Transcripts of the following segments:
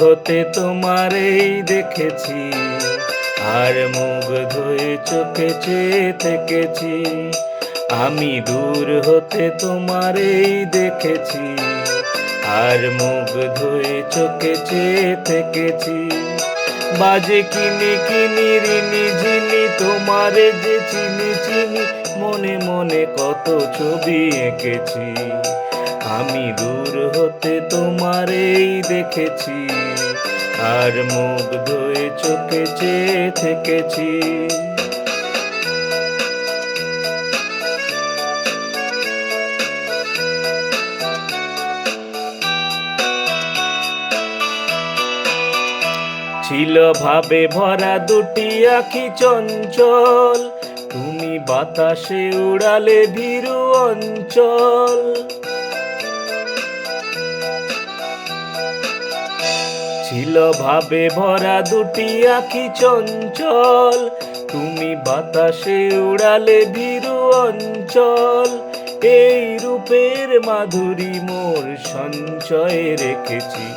হতে তোমারেই দেখেছি, আর মুখ ধুয়ে চোখে চেয়ে থেকেছি। আমি দূর হতে তোমারেই দেখেছি, আর মুখ ধুয়ে চোখে চেয়ে থেকেছি। বাজে কিনি কিনি রিনি ঝিনি তোমারে যে চিনি চিনি, মনে মনে কত ছবি এঁকেছি। আমি দূর হতে তোমারেই দেখেছি, আর মুখ ধুয়ে চোখে চেয়ে থেকেছি। ছিল ভাবে ভরা দুটি আঁখি চঞ্চল, তুমি বাতাসে উড়ালে ভীরু অঞ্চল। ছিল ভাবে ভরা দুটি আঁখি চঞ্চল, তুমি বাতাসে উড়ালে ভীরু অঞ্চল। এই রূপের মাধুরী মোর সঞ্চয়ে রেখেছি,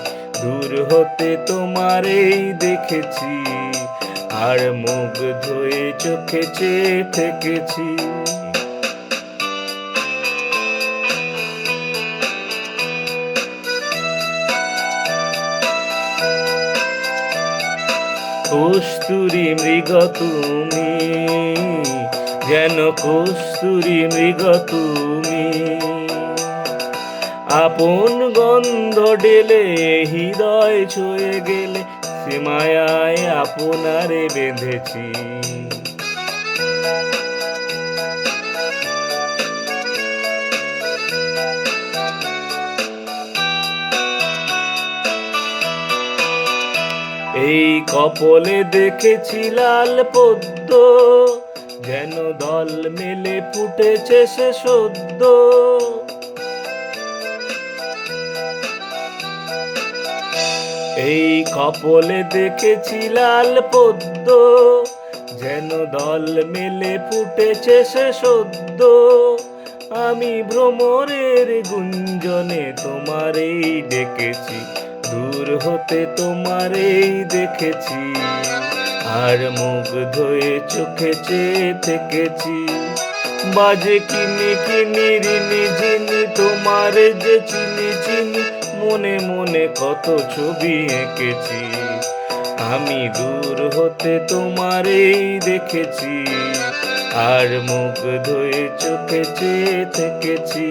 দূর হতে তোমারেই দেখেছি, আর মুখ ধুয়ে চোখে চেয়ে থেকেছি। কস্তুরী মৃগ তুমি, যেন কস্তুরী মৃগ তুমি। আপন গন্ধ ঢেলে হৃদয় ছুঁয়ে গেলে, সে মায়ায় আপনারে বেঁধেছি। এই কপলে দেখেছি লাল পদ্ম, যেন দল মেলে ফুটেছে সে সদ্য। এই কপলে দেখেছি লাল পদ্ম, যেন দল মেলে ফুটেছে সে সদ্য। আমি ভ্রমরের গুঞ্জনে তোমারেই ডেকেছি, দূর হতে তোমারেই দেখেছি, আর মুখ ধুয়ে চোখে চেয়ে থেকেছি। বাজে কিনি কিনি রিনি ঝিনি তোমারে যে চিনি চিনি, মনে মনে কত ছবি এঁকেছি। আমি দূর হতে তোমারেই দেখেছি, আর মুখ ধুয়ে চোখে চেয়ে থেকেছি।